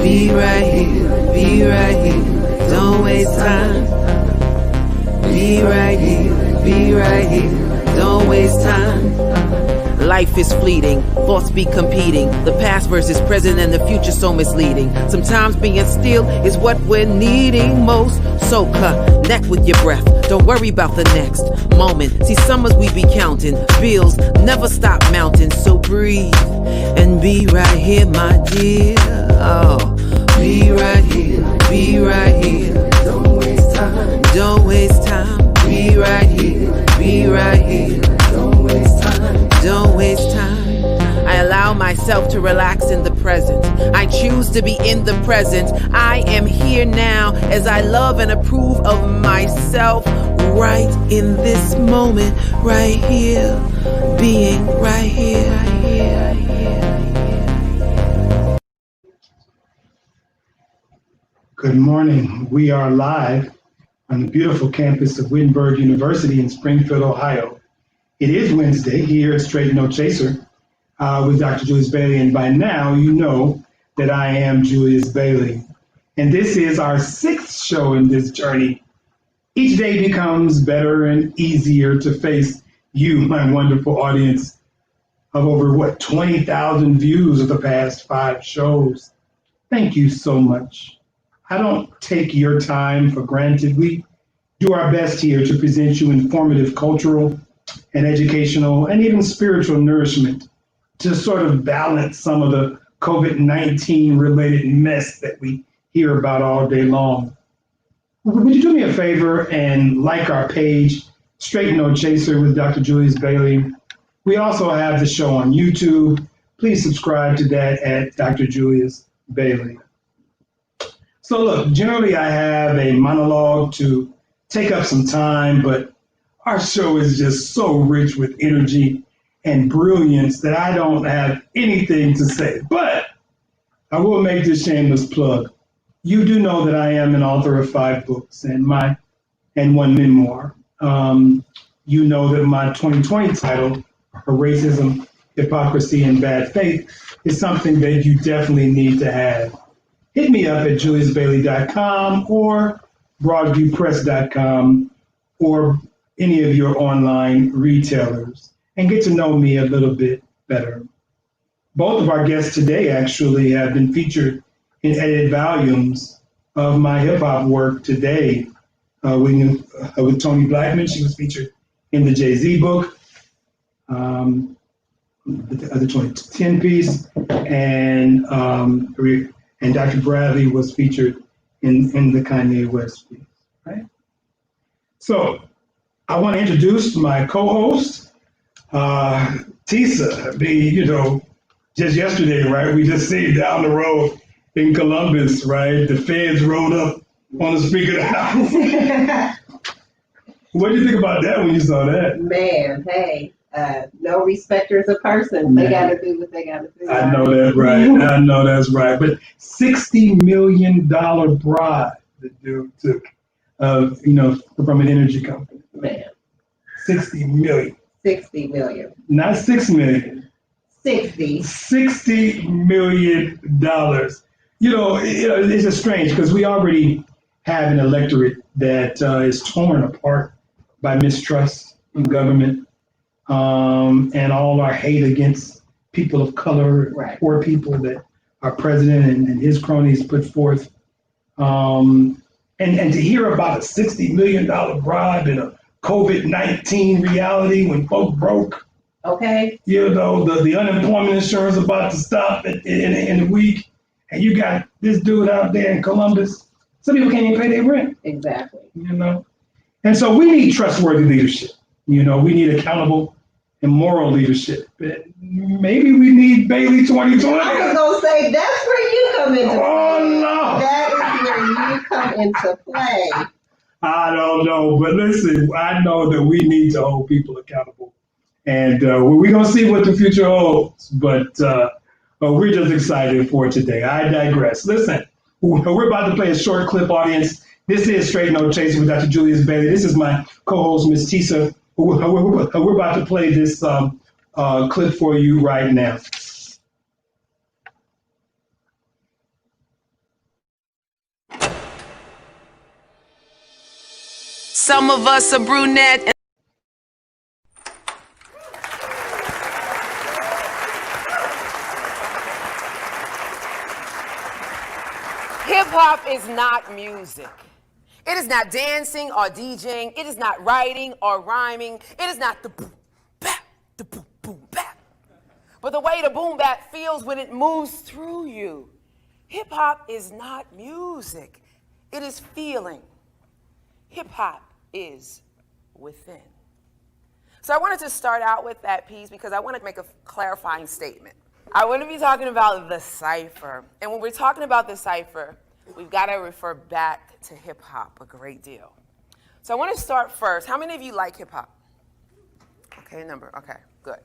Be right here, don't waste time. Be right here, don't waste time. Life is fleeting, thoughts be competing. The past versus present and the future so misleading. Sometimes being still is what we're needing most. So connect with your breath, don't worry about the next moment. See, summers we be counting, bills never stop mounting. So breathe and be right here, my dear. Oh, be right here, don't waste time. Don't waste time. Be right here, don't waste time. Don't waste time. I allow myself to relax in the present. I choose to be in the present. I am here now as I love and approve of myself right in this moment, right here, being right here. Good morning. We are live on the beautiful campus of Wittenberg University in Springfield, Ohio. It is Wednesday here at Straight No Chaser with Dr. Julius Bailey, and by now you know that I am Julius Bailey. And this is our 6th show in this journey. Each day becomes better and easier to face you, my wonderful audience of over, 20,000 views of the past 5 shows. Thank you so much. I don't take your time for granted. We do our best here to present you informative, cultural, and educational, and even spiritual nourishment to sort of balance some of the COVID-19 related mess that we hear about all day long. Would you do me a favor and like our page, Straight No Chaser with Dr. Julius Bailey? We also have the show on YouTube. Please subscribe to that at Dr. Julius Bailey. So look, generally I have a monologue to take up some time, but our show is just so rich with energy and brilliance that I don't have anything to say. But I will make this shameless plug. You do know that I am an author of 5 books and 1 memoir. You know that my 2020 title, Racism, Hypocrisy, and Bad Faith, is something that you definitely need to have. Hit me up at juliusbailey.com or broadviewpress.com or any of your online retailers and get to know me a little bit better. Both of our guests today actually have been featured in edited volumes of my hip hop work today. With Toni Blackman, she was featured in the Jay-Z book, the 2010 piece, and Dr. Bradley was featured in the Kanye West piece, right? So I want to introduce my co-host, Tisa. Just yesterday, right? We just seen down the road in Columbus, right? The feds rolled up on the Speaker of the House. What did you think about that when you saw that? Man, hey. No respecters of persons. They got to do what they got to do. I know that's right. I know that's right. But $60 million bribe the dude took, from an energy company. Man. 60 million. 60 million. Not 6 million. 60. $60 million. It's just strange because we already have an electorate that is torn apart by mistrust in government. and all our hate against people of color, Right. poor people that our president and his cronies put forth. And to hear about a $60 million bribe in a COVID-19 reality when folk broke, Okay. the unemployment insurance about to stop in a week, and you got this dude out there in Columbus. Some people can't even pay their rent. Exactly. And so we need trustworthy leadership. We need accountable and moral leadership. Maybe we need Bailey 2020. I was gonna say that's where you come into play. Oh no! That is where you come into play. I don't know, but listen, I know that we need to hold people accountable, and we're gonna see what the future holds. But we're just excited for today. I digress. Listen, we're about to play a short clip, audience. This is Straight No Chaser with Dr. Julius Bailey. This is my co-host, Ms. Tisa. We're about to play this clip for you right now. Some of us are brunette. Hip hop is not music. It is not dancing or DJing. It is not writing or rhyming. It is not the boom bap, the boom boom bap. But the way the boom bap feels when it moves through you. Hip hop is not music. It is feeling. Hip hop is within. So I wanted to start out with that piece because I want to make a clarifying statement. I want to be talking about the cipher. And when we're talking about the cipher, we've got to refer back to hip hop a great deal. So I want to start first. How many of you like hip hop? Okay, number. Okay, good.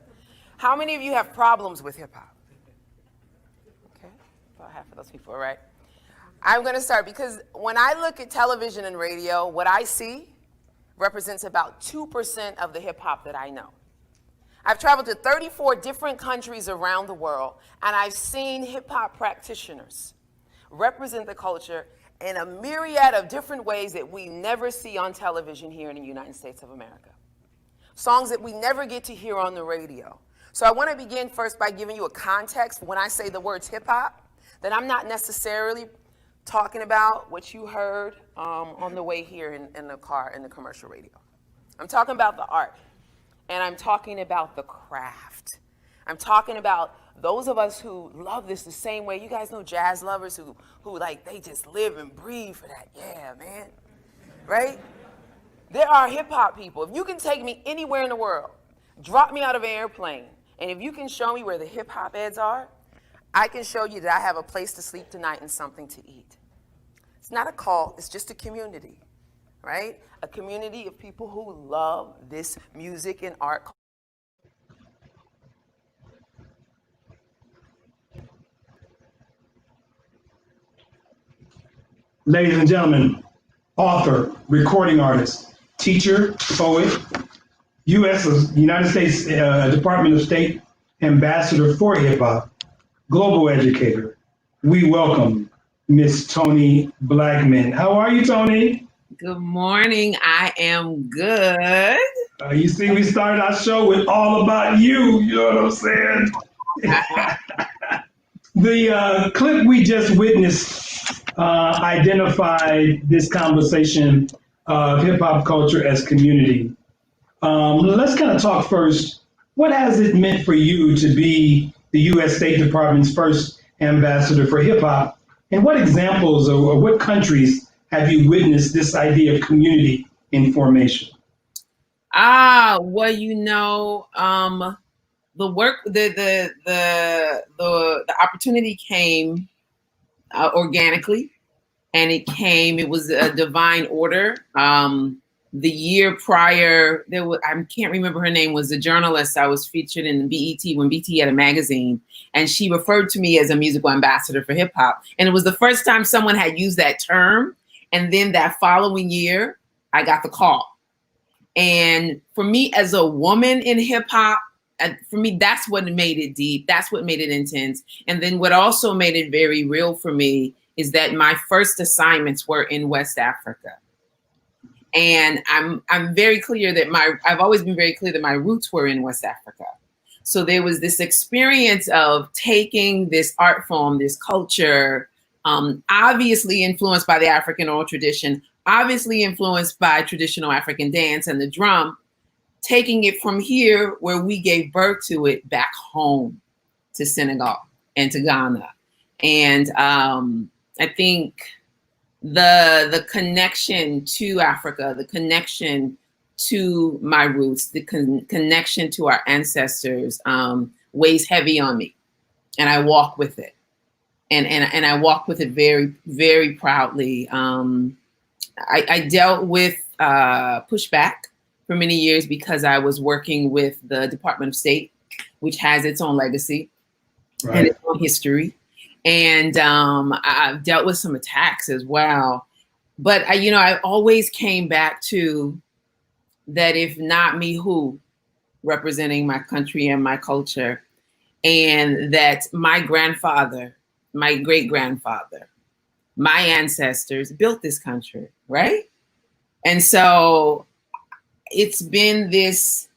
How many of you have problems with hip hop? Okay, about half of those people, right? I'm going to start because when I look at television and radio, what I see represents about 2% of the hip hop that I know. I've traveled to 34 different countries around the world, and I've seen hip hop practitioners represent the culture in a myriad of different ways that we never see on television here in the United States of America. Songs that we never get to hear on the radio. So I want to begin first by giving you a context. When I say the words hip hop, that I'm not necessarily talking about what you heard on the way here in the car in the commercial radio. I'm talking about the art, and I'm talking about the craft. I'm talking about those of us who love this the same way. You guys know jazz lovers who like, they just live and breathe for that. Yeah, man, right? There are hip hop people. If you can take me anywhere in the world, drop me out of an airplane, and if you can show me where the hip hop heads are, I can show you that I have a place to sleep tonight and something to eat. It's not a cult, it's just a community, right? A community of people who love this music and art. Ladies and gentlemen, author, recording artist, teacher, poet, United States Department of State Ambassador for Hip Hop, global educator, we welcome Miss Toni Blackman. How are you, Toni? Good morning. I am good. You see, we started our show with All About You. You know what I'm saying? The clip we just witnessed identified this conversation of hip hop culture as community. Let's kind of talk first. What has it meant for you to be the U.S. State Department's first ambassador for hip hop? And what examples or what countries have you witnessed this idea of community in formation? Well, the work, the opportunity came organically, and it was a divine order. The year prior, I can't remember her name, was a journalist. I was featured in BET when BET had a magazine, and she referred to me as a musical ambassador for hip hop. And it was the first time someone had used that term. And then that following year, I got the call. And for me, as a woman in hip hop, for me, that's what made it deep. That's what made it intense. And then what also made it very real for me is that my first assignments were in West Africa. And I'm very clear that I've always been very clear that my roots were in West Africa. So there was this experience of taking this art form, this culture, obviously influenced by the African oral tradition, obviously influenced by traditional African dance and the drum, taking it from here where we gave birth to it back home to Senegal and to Ghana. And I think the connection to Africa, the connection to my roots, the connection to our ancestors weighs heavy on me, and I walk with it, and I walk with it very, very proudly. I dealt with pushback for many years because I was working with the Department of State, which has its own legacy and its own history, and I've dealt with some attacks as well. But I always came back to that if not me, who, representing my country and my culture, and that my grandfather, my great-grandfather, my ancestors built this country, right? And so it's been this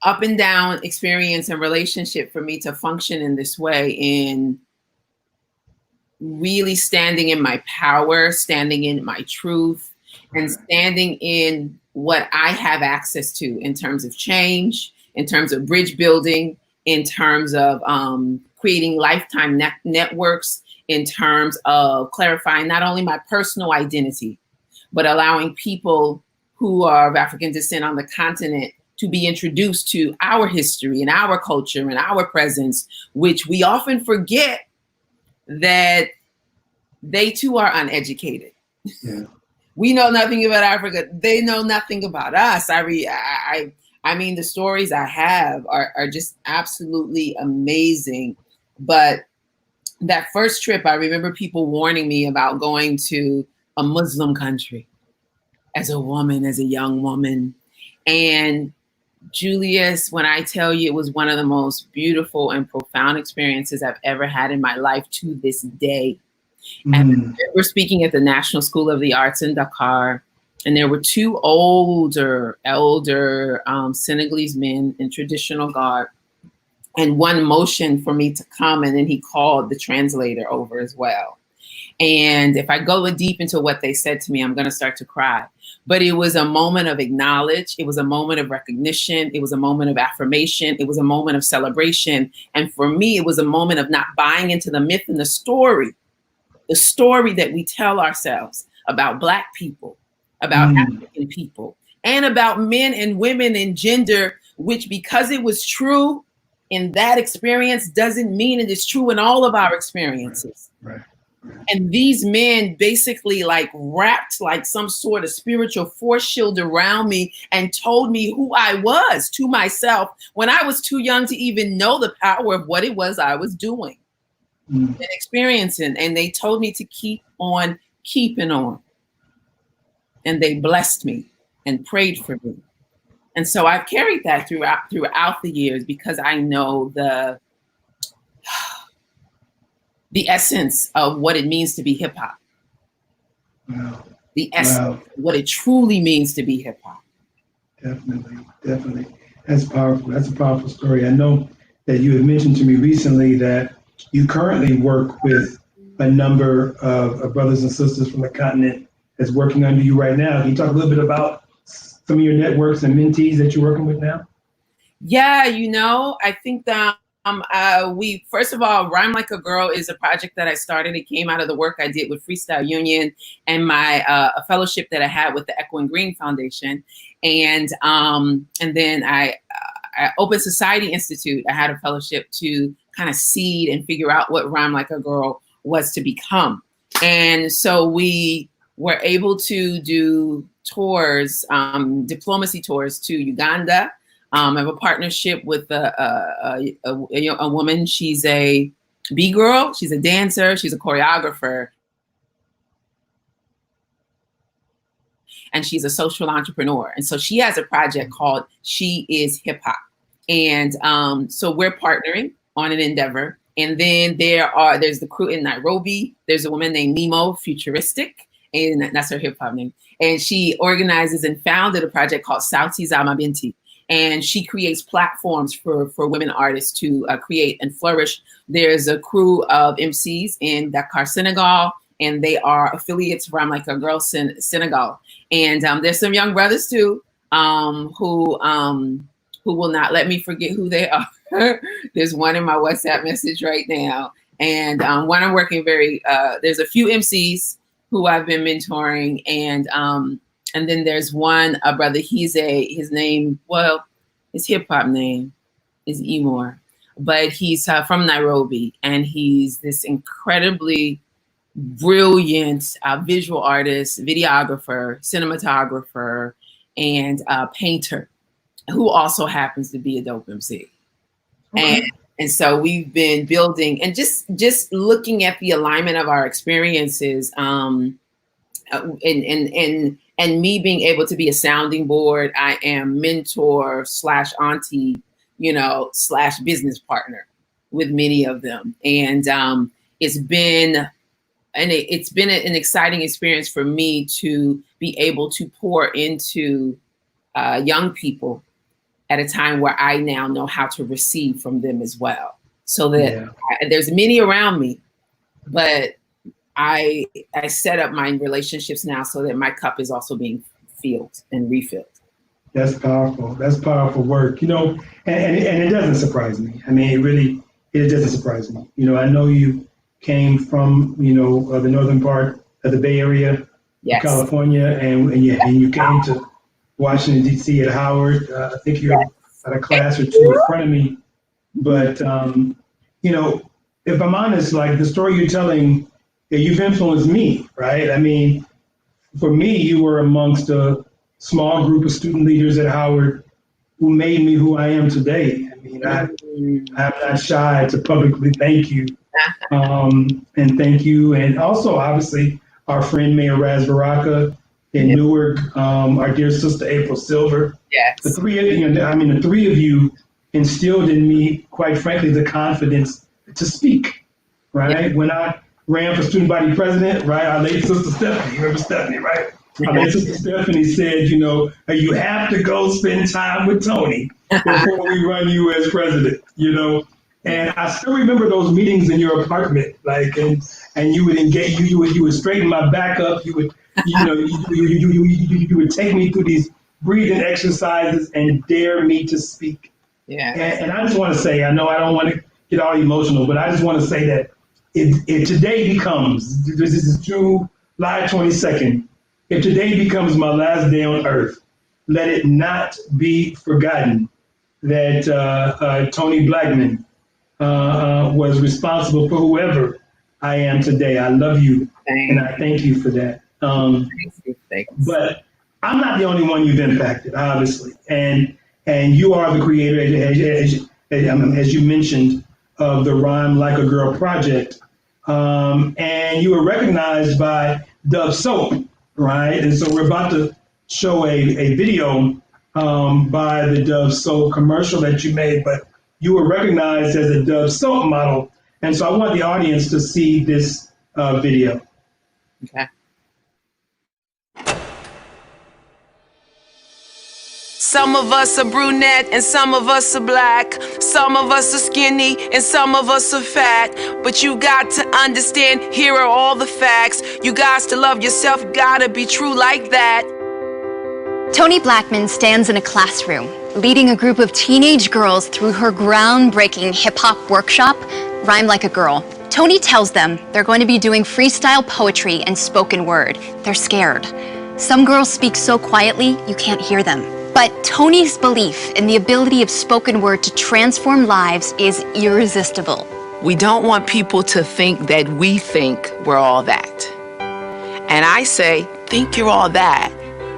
up and down experience and relationship for me to function in this way, in really standing in my power, standing in my truth, and standing in what I have access to in terms of change, in terms of bridge building, in terms of creating lifetime networks, in terms of clarifying not only my personal identity, but allowing people who are of African descent on the continent to be introduced to our history and our culture and our presence, which we often forget that they too are uneducated. Yeah. We know nothing about Africa. They know nothing about us. I mean, the stories I have are just absolutely amazing. But that first trip, I remember people warning me about going to a Muslim country as a woman, as a young woman. And Julius, when I tell you, it was one of the most beautiful and profound experiences I've ever had in my life to this day. And we're speaking at the National School of the Arts in Dakar, and there were two elder Senegalese men in traditional garb, and one motioned for me to come, and then he called the translator over as well. And if I go deep into what they said to me, I'm going to start to cry. But it was a moment of acknowledge. It was a moment of recognition. It was a moment of affirmation. It was a moment of celebration. And for me, it was a moment of not buying into the myth and the story that we tell ourselves about Black people, about African people, and about men and women and gender, which, because it was true in that experience, doesn't mean it is true in all of our experiences. Right. And these men basically like wrapped like some sort of spiritual force shield around me and told me who I was to myself when I was too young to even know the power of what it was I was doing and experiencing. And they told me to keep on keeping on. And they blessed me and prayed for me. And so I've carried that throughout the years, because I know the essence of what it means to be hip hop. Wow. The essence of what it truly means to be hip hop. Definitely. That's powerful. That's a powerful story. I know that you had mentioned to me recently that you currently work with a number of brothers and sisters from the continent that's working under you right now. Can you talk a little bit about some of your networks and mentees that you're working with now? Yeah, I think that we, first of all, Rhyme Like a Girl is a project that I started. It came out of the work I did with Freestyle Union and my a fellowship that I had with the Echo and Green Foundation. And then I Open Society Institute, I had a fellowship to kind of seed and figure out what Rhyme Like a Girl was to become. And so we were able to do tours, diplomacy tours to Uganda. I have a partnership with a woman. She's a B-girl. She's a dancer. She's a choreographer. And she's a social entrepreneur. And so she has a project called She Is Hip Hop. And so we're partnering on an endeavor. And then there's the crew in Nairobi. There's a woman named Nemo Futuristic. and that's her hip hop name. And she organizes and founded a project called Sauti za Mabinti. And she creates platforms for women artists to create and flourish. There's a crew of MCs in Dakar, Senegal, and they are affiliates from like a girl Senegal. And there's some young brothers too, who will not let me forget who they are. There's one in my WhatsApp message right now. And one I'm working there's a few MCs who I've been mentoring, and then there's a brother, his hip hop name is Emor, but he's from Nairobi, and he's this incredibly brilliant visual artist, videographer, cinematographer, and painter, who also happens to be a dope MC. Okay. And so we've been building and just looking at the alignment of our experiences, and me being able to be a sounding board. I am mentor / auntie, / business partner with many of them. And it's been an exciting experience for me to be able to pour into young people at a time where I now know how to receive from them as well. So that there's many around me, but I set up my relationships now so that my cup is also being filled and refilled. That's powerful. That's powerful work. And it doesn't surprise me. I mean, it doesn't surprise me. I know you came from, the northern part of the Bay Area, yes, California, and you came to Washington, D.C. at Howard. I think you're at a class or two in front of me. But, if I'm honest, like the story you're telling, you've influenced me, right? I mean, for me, you were amongst a small group of student leaders at Howard who made me who I am today. I mean, I'm not shy to publicly thank you. And thank you. And also, obviously, our friend Mayor Raz Baraka in Newark, our dear sister April Silver. Yes. The three of you instilled in me, quite frankly, the confidence to speak, right? When I ran for student body president, right? Our late sister Stephanie, you remember Stephanie, right? Our late sister Stephanie said, you have to go spend time with Toni before we run you as president, And I still remember those meetings in your apartment, like, and you would engage, you would straighten my back up, you would, you would take me through these breathing exercises and dare me to speak. Yeah. And I just want to say, I know I don't want to get all emotional, but I just want to say that if today becomes, this is July 22nd, if today becomes my last day on earth, let it not be forgotten that Toni Blackman was responsible for whoever I am today. I love you, and I thank you for that. Thanks. But I'm not the only one you've impacted, obviously, and you are the creator, as you mentioned, of the Rhyme Like a Girl project, and you were recognized by Dove Soap, right? And so we're about to show a video by the Dove Soap commercial that you made, but you were recognized as a Dove Soap model. And so I want the audience to see this video. Okay. Some of us are brunette and some of us are black. Some of us are skinny and some of us are fat. But you got to understand, here are all the facts. You got to love yourself, gotta be true like that. Toni Blackman stands in a classroom, leading a group of teenage girls through her groundbreaking hip-hop workshop, Rhyme Like a Girl. Toni tells them they're going to be doing freestyle poetry and spoken word. They're scared. Some girls speak so quietly, you can't hear them. But Toni's belief in the ability of spoken word to transform lives is irresistible. We don't want people to think that we think we're all that. And I say, think you're all that.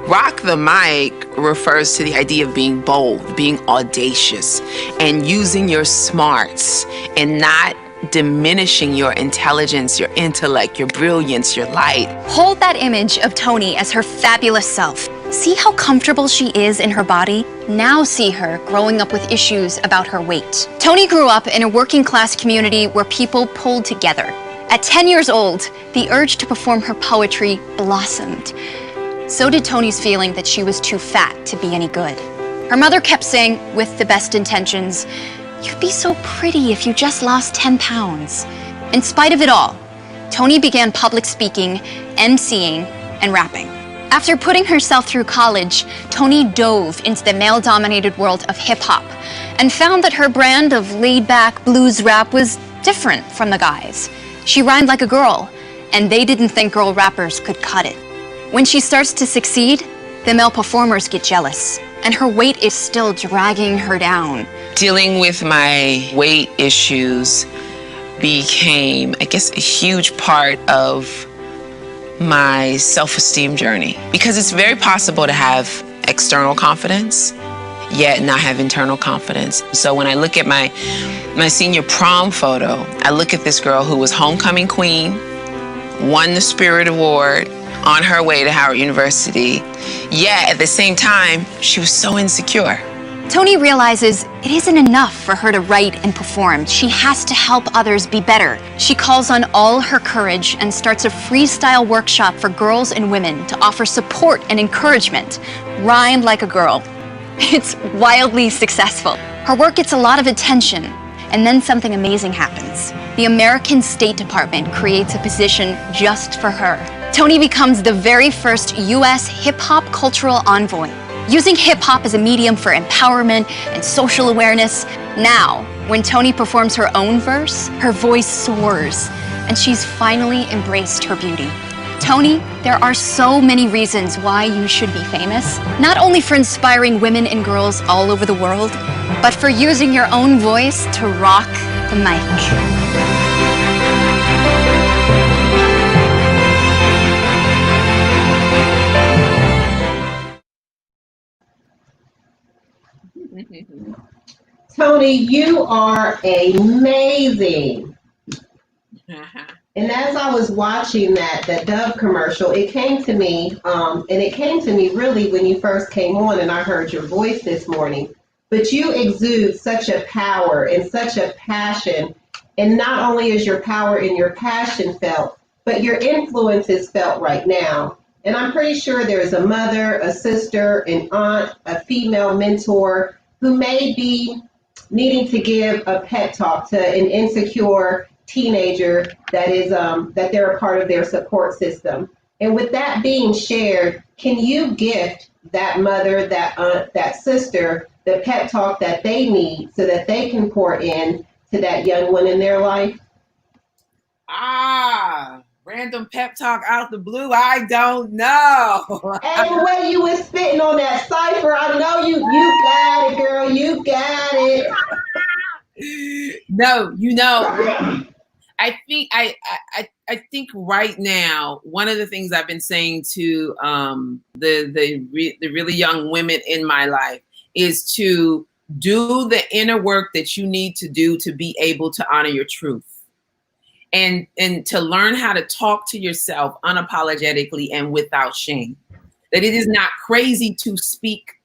Rock the mic refers to the idea of being bold, being audacious, and using your smarts and not diminishing your intelligence, your intellect, your brilliance, your light. Hold that image of Toni as her fabulous self. See how comfortable she is in her body? Now see her growing up with issues about her weight. Toni grew up in a working class community where people pulled together. At 10 years old, the urge to perform her poetry blossomed. So did Toni's feeling that she was too fat to be any good. Her mother kept saying, with the best intentions, "You'd be so pretty if you just lost 10 pounds. In spite of it all, Toni began public speaking, emceeing, and rapping. After putting herself through college, Toni dove into the male-dominated world of hip-hop and found that her brand of laid-back blues rap was different from the guys. She rhymed like a girl, and they didn't think girl rappers could cut it. When she starts to succeed, the male performers get jealous, and her weight is still dragging her down. Dealing with my weight issues became, I guess, a huge part of my self-esteem journey, because it's very possible to have external confidence yet not have internal confidence. So when I look at my senior prom photo, I look at this girl who was homecoming queen, won the Spirit Award, on her way to Howard University, yet at the same time she was so insecure. Toni realizes it isn't enough for her to write and perform. She has to help others be better. She calls on all her courage and starts a freestyle workshop for girls and women to offer support and encouragement. Rhyme like a girl. It's wildly successful. Her work gets a lot of attention, and then something amazing happens. The American State Department creates a position just for her. Toni becomes the very first U.S. hip-hop cultural envoy, using hip-hop as a medium for empowerment and social awareness. Now, when Toni performs her own verse, her voice soars, and she's finally embraced her beauty. Toni, there are so many reasons why you should be famous, not only for inspiring women and girls all over the world, but for using your own voice to rock the mic. Toni, you are amazing. And as I was watching that Dove commercial, it came to me, and it came to me really when you first came on and I heard your voice this morning. But you exude such a power and such a passion. And not only is your power and your passion felt, but your influence is felt right now. And I'm pretty sure there's a mother, a sister, an aunt, a female mentor who may be needing to give a pep talk to an insecure teenager that is that they're a part of their support system. And with that being shared, can you gift that mother, that aunt, that sister the pep talk that they need so that they can pour in to that young one in their life? Random pep talk out the blue. I don't know. And the way you was spitting on that cipher, I know you got it, girl. You got it. No, I think right now, one of the things I've been saying to the really young women in my life is to do the inner work that you need to do to be able to honor your truth. And to learn how to talk to yourself unapologetically and without shame. That it is not crazy to speak,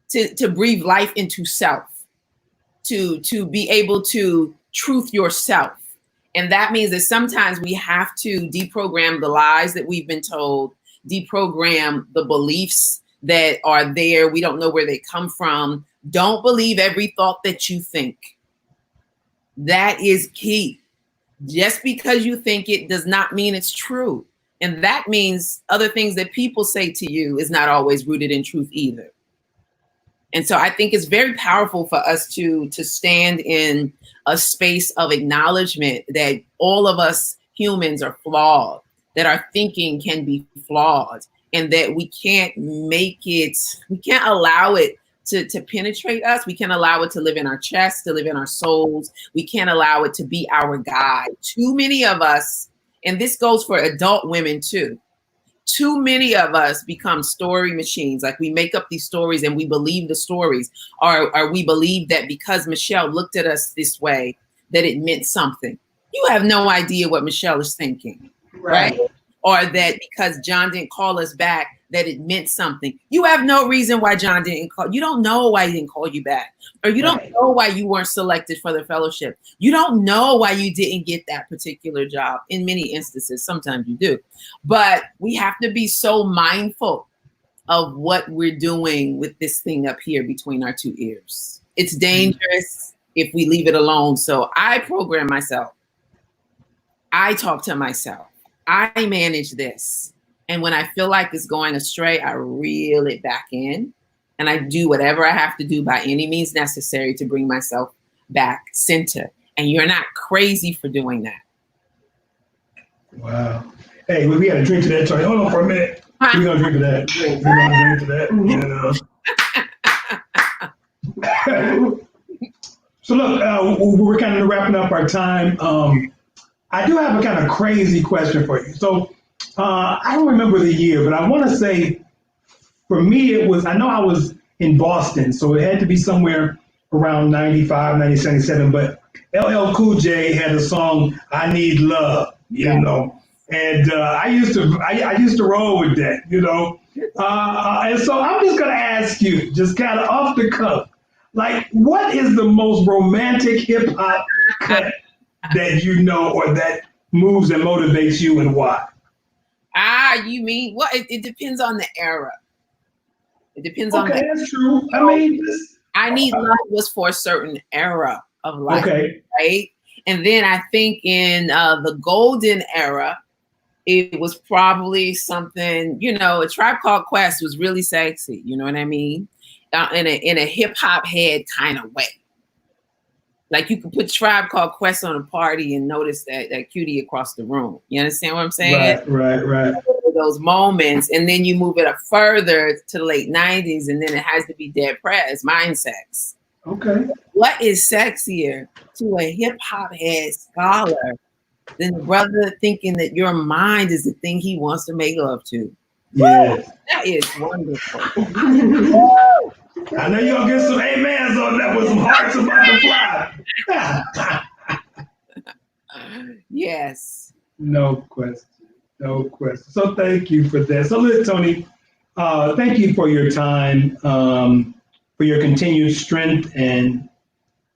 to breathe life into self, to be able to truth yourself. And that means that sometimes we have to deprogram the lies that we've been told, deprogram the beliefs that are there. We don't know where they come from. Don't believe every thought that you think. That is key. Just because you think it does not mean it's true. And that means other things that people say to you is not always rooted in truth either. And so I think it's very powerful for us to stand in a space of acknowledgement that all of us humans are flawed, that our thinking can be flawed, and that we can't allow it to penetrate us. We can't allow it to live in our chest, to live in our souls. We can't allow it to be our guide. Too many of us, and this goes for adult women too, too many of us become story machines. Like we make up these stories and we believe the stories, or we believe that because Michelle looked at us this way, that it meant something. You have no idea what Michelle is thinking, right? Or that because John didn't call us back, that it meant something. You have no reason why John didn't call. You don't know why he didn't call you back, or you don't know why you weren't selected for the fellowship. You don't know why you didn't get that particular job. In many instances, sometimes you do, but we have to be so mindful of what we're doing with this thing up here between our two ears. It's dangerous if we leave it alone. So I program myself. I talk to myself. I manage this. And when I feel like it's going astray, I reel it back in and I do whatever I have to do by any means necessary to bring myself back center. And you're not crazy for doing that. Wow. Hey, we got to drink to that, Toni. Hold on for a minute. We're going to drink to that. We're going to drink to that. So look, we're kind of wrapping up our time. I do have a kind of crazy question for you. So I don't remember the year, but I want to say for me, it was, I know I was in Boston, so it had to be somewhere around 95, 97, but LL Cool J had a song, I Need Love, you know, and I used to roll with that, you know. And so I'm just going to ask you, just kind of off the cuff, like, what is the most romantic hip hop cut that you know, or that moves and motivates you, and why? You mean, well, it depends on the era. It depends on Okay, that's true. I mean, I Need Love was for a certain era of life, right? And then I think in the golden era, it was probably something, you know, A Tribe Called Quest was really sexy, you know what I mean? In a hip hop head kind of way. Like you could put Tribe Called Quest on a party and notice that cutie across the room. You understand what I'm saying? Right. Those moments, and then you move it up further to the late 90s, and then it has to be Dead Prez, Mind Sex. Okay. What is sexier to a hip hop head scholar than the brother thinking that your mind is the thing he wants to make love to? Yes. That is wonderful. I know you're going to get some amens on that with some hearts about to fly. Yes. No question. So thank you for that. So look, Toni, thank you for your time, for your continued strength and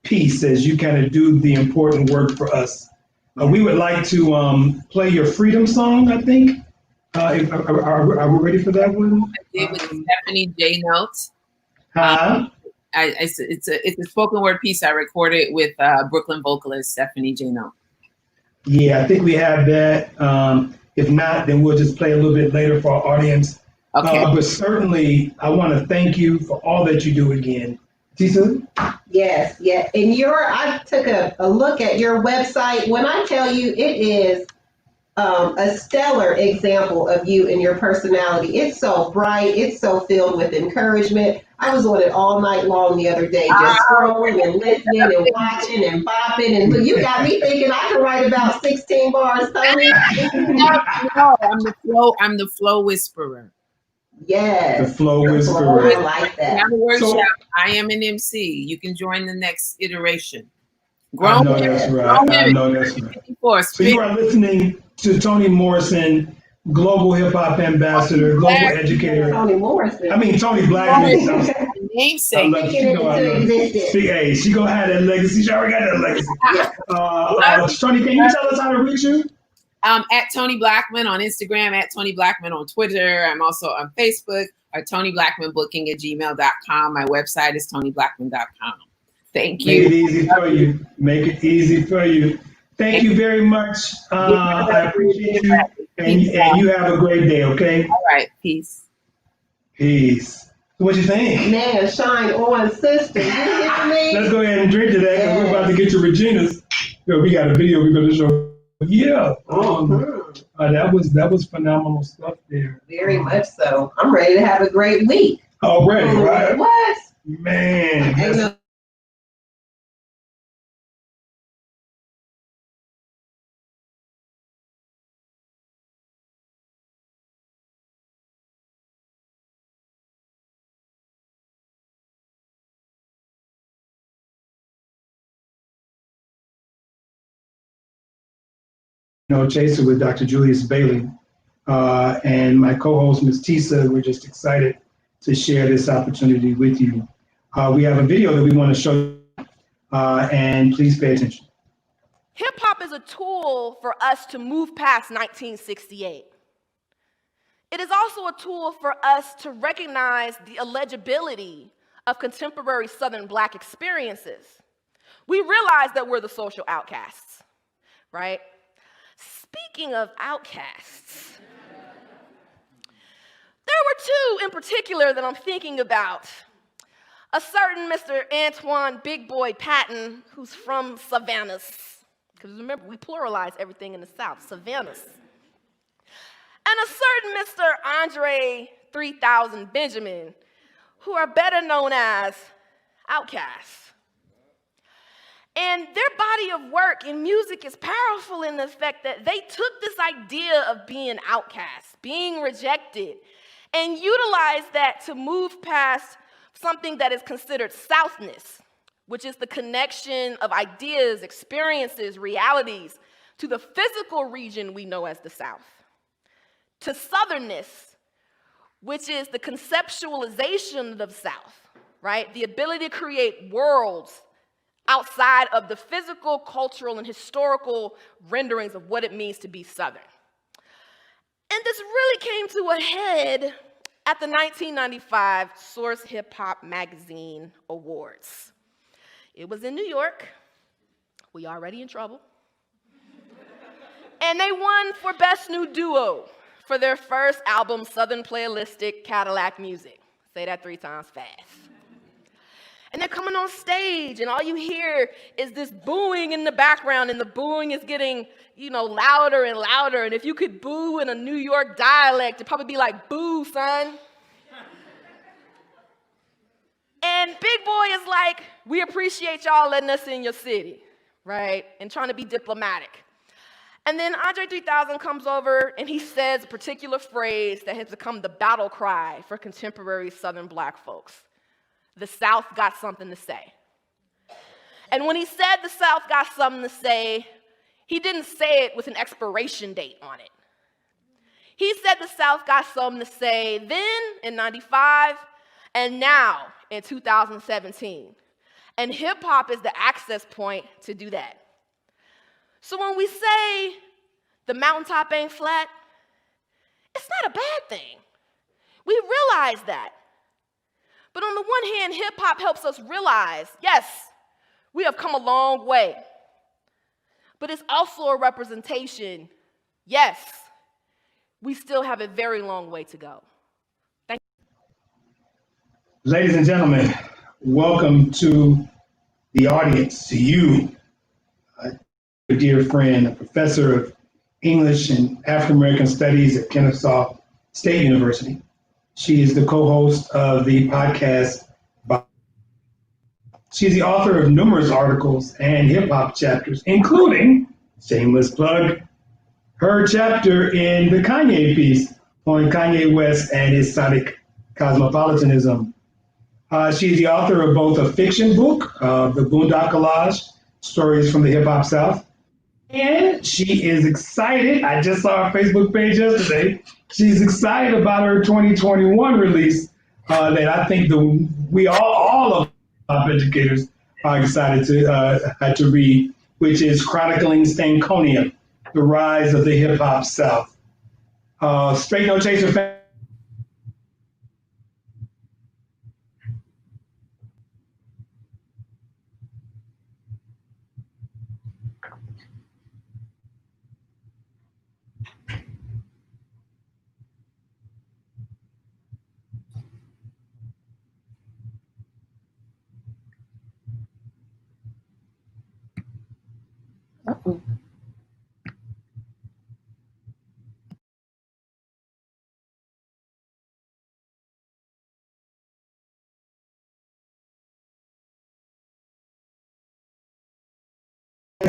peace as you kind of do the important work for us. We would like to play your freedom song, I think. Are we ready for that one? I did with Stephanie J. Notes. It's a spoken word piece I recorded with Brooklyn vocalist Stephanie J. Note. Yeah, I think we have that. If not, then we'll just play a little bit later for our audience. Okay. But certainly, I want to thank you for all that you do again. Tisa? Yes. And I took a look at your website. When I tell you, it is a stellar example of you and your personality. It's so bright. It's so filled with encouragement. I was on it all night long the other day, just scrolling and listening and watching and bopping. And you got me thinking I can write about 16 bars, Toni. No, I'm the flow whisperer. Yes. The flow whisperer. I like that. I'm a workshop. I am an MC. You can join the next iteration. I know that's right. So you are listening to Toni Morrison, Global Hip Hop Ambassador, Global Educator. Toni Morrison. I mean, Toni Blackman. Namesake. She gonna have that legacy. She already got that legacy. Toni, can you tell us how to reach you? At Toni Blackman on Instagram, at Toni Blackman on Twitter. I'm also on Facebook, or ToniBlackmanBooking@gmail.com. My website is ToniBlackman.com. Thank you. Make it easy for you. Thank you very much. I appreciate you. And you have a great day, okay? All right. Peace. What you think? Man, shine on, sister. You hear me? Let's go ahead and drink to that, because we're about to get to Regina's. We got a video we're going to show. Yeah. That was phenomenal stuff there. Very much so. I'm ready to have a great week. Already, right? What? Man. Chaser with Dr. Julius Bailey. and my co-host, Ms. Tisa. We're just excited to share this opportunity with you. We have a video that we want to show you, and please pay attention. Hip hop is a tool for us to move past 1968. It is also a tool for us to recognize the illegibility of contemporary Southern Black experiences. We realize that we're the social outcasts, right? Speaking of outcasts, there were two in particular that I'm thinking about. A certain Mr. Antoine Big Boy Patton, who's from Savannah's, because remember, we pluralize everything in the South, Savannah's. And a certain Mr. Andre 3000 Benjamin, who are better known as outcasts. And their body of work in music is powerful in the fact that they took this idea of being outcasts, being rejected, and utilized that to move past something that is considered Southness, which is the connection of ideas, experiences, realities to the physical region we know as the South, to Southernness, which is the conceptualization of the South, right? The ability to create worlds outside of the physical, cultural, and historical renderings of what it means to be Southern. And this really came to a head at the 1995 Source Hip Hop Magazine Awards. It was in New York. We already in trouble. And they won for Best New Duo for their first album, Southern Playalistic Cadillac Music. Say that 3 times fast. And they're coming on stage, and all you hear is this booing in the background, and the booing is getting, louder and louder. And if you could boo in a New York dialect, it'd probably be like, boo, son. And Big Boy is like, we appreciate y'all letting us in your city, right? And trying to be diplomatic. And then Andre 3000 comes over, and he says a particular phrase that has become the battle cry for contemporary Southern Black folks. The South got something to say. And when he said the South got something to say, he didn't say it with an expiration date on it. He said the South got something to say then in 95 and now in 2017. And hip hop is the access point to do that. So when we say the mountaintop ain't flat, it's not a bad thing. We realize that. But on the one hand, hip hop helps us realize, yes, we have come a long way. But it's also a representation, yes, we still have a very long way to go. Thank you. Ladies and gentlemen, welcome to the audience, to you, a dear friend, a professor of English and African American Studies at Kennesaw State University. She is the co-host of the podcast. She's the author of numerous articles and hip-hop chapters, including, shameless plug, her chapter in the Kanye piece on Kanye West and his sonic cosmopolitanism. She's the author of both a fiction book, The Boondock Collage, Stories from the Hip-Hop South, and she is excited. I just saw her Facebook page yesterday. She's excited about her 2021 release that I think all of our educators are excited to read, which is Chronicling Stankonia, The Rise of the Hip Hop South. Straight No Chaser fan.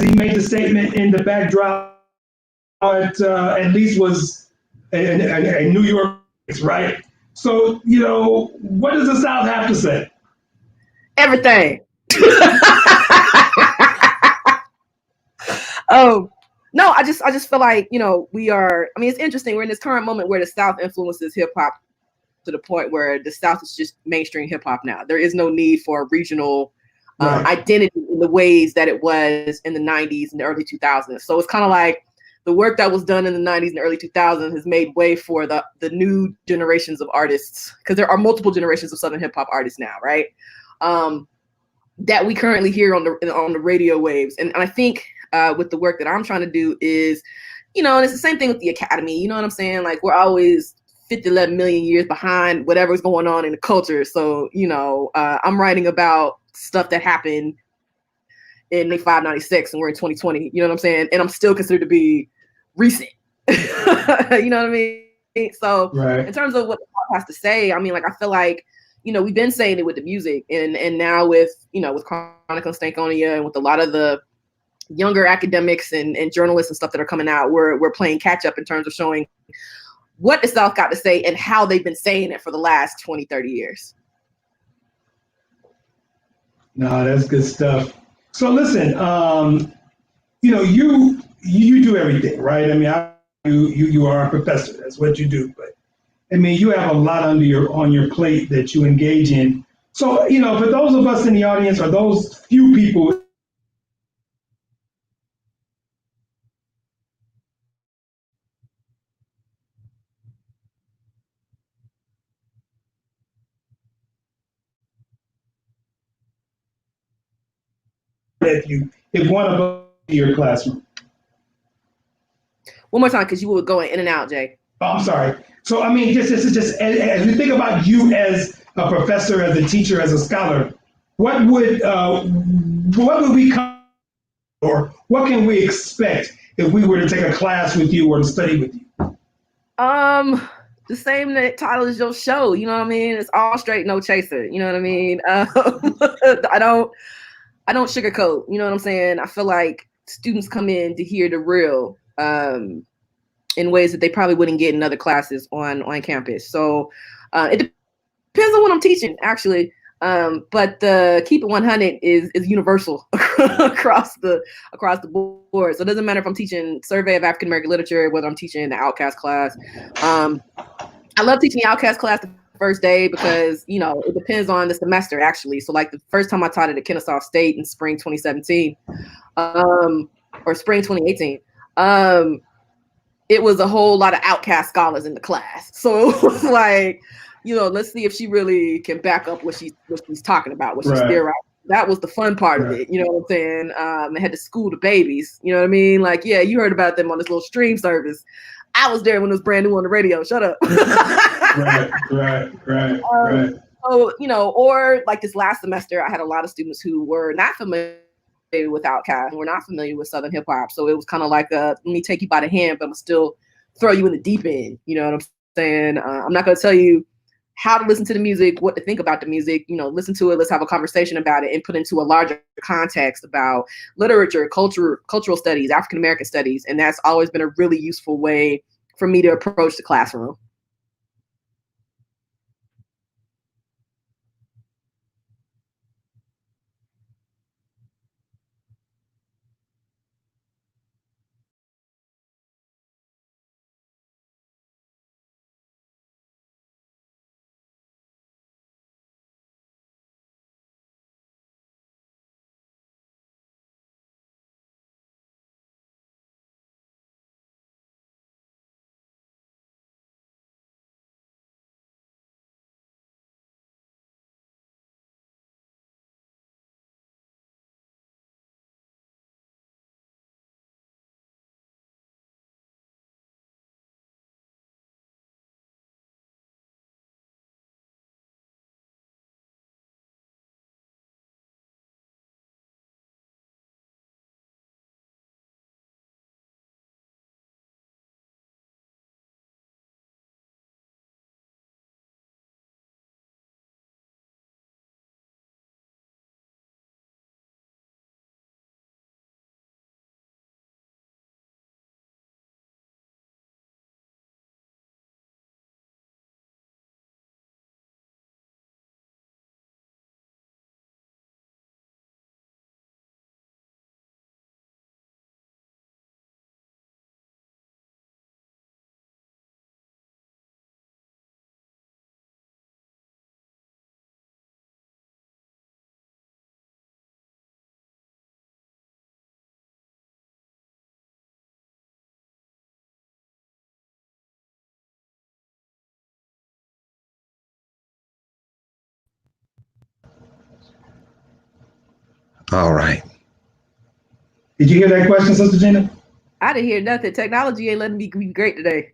He made the statement in the backdrop, at least was a New York, right? So, what does the South have to say? Everything. no, I just feel like, we are, I mean, it's interesting. We're in this current moment where the South influences hip hop to the point where the South is just mainstream hip hop now. There is no need for a regional identity in the ways that it was in the 90s and the early 2000s. So it's kind of like the work that was done in the 90s and the early 2000s has made way for the new generations of artists, because there are multiple generations of Southern hip hop artists now, right? That we currently hear on the radio waves. And I think with the work that I'm trying to do is, and it's the same thing with the Academy, you know what I'm saying? Like, we're always 50, 11 million years behind whatever's going on in the culture. So, I'm writing about stuff that happened in 95, 96, and we're in 2020, you know what I'm saying? And I'm still considered to be recent. You know what I mean? So in terms of what the pop has to say, I mean, like, I feel like, we've been saying it with the music, and now with, with Chronicle Stankonia and with a lot of the younger academics and journalists and stuff that are coming out, we're playing catch up in terms of showing what the South got to say and how they've been saying it for the last 20, 30 years. No, that's good stuff. So listen, you do everything, right? I mean, you are a professor. That's what you do. But I mean, you have a lot on your plate that you engage in. So, for those of us in the audience, or those few people if one of us in your classroom. One more time, because you were going in and out, Jay. Oh, I'm sorry. So, I mean, just as we think about you as a professor, as a teacher, as a scholar, what would we come, or what can we expect if we were to take a class with you or to study with you? The same title as your show, you know what I mean? It's all straight, no chaser. You know what I mean? I don't sugarcoat, you know what I'm saying? I feel like students come in to hear the real, in ways that they probably wouldn't get in other classes on campus. So it depends on what I'm teaching, actually. But the keep it 100 is universal across the board. So it doesn't matter if I'm teaching Survey of African American Literature, whether I'm teaching the Outcast class. I love teaching the Outcast class the first day because, it depends on the semester, actually. So like the first time I taught it at Kennesaw State in spring 2017, or spring 2018, it was a whole lot of Outcast scholars in the class. So it was like, let's see if she really can back up what she's talking about, what she's theorizing. That was the fun part of it. You know what I'm saying? I had to school the babies. You know what I mean? Like, yeah, you heard about them on this little stream service. I was there when it was brand new on the radio. Shut up. Right. So, or like this last semester, I had a lot of students who were not familiar with Outkast, and we're not familiar with Southern hip hop. So it was kind of like let me take you by the hand, but I'm still throw you in the deep end. You know what I'm saying? I'm not going to tell you how to listen to the music, what to think about the music. Listen to it. Let's have a conversation about it and put into a larger context about literature, cultural studies, African American studies. And that's always been a really useful way for me to approach the classroom. All right. Did you hear that question, Sister Gina? I didn't hear nothing. Technology ain't letting me be great today.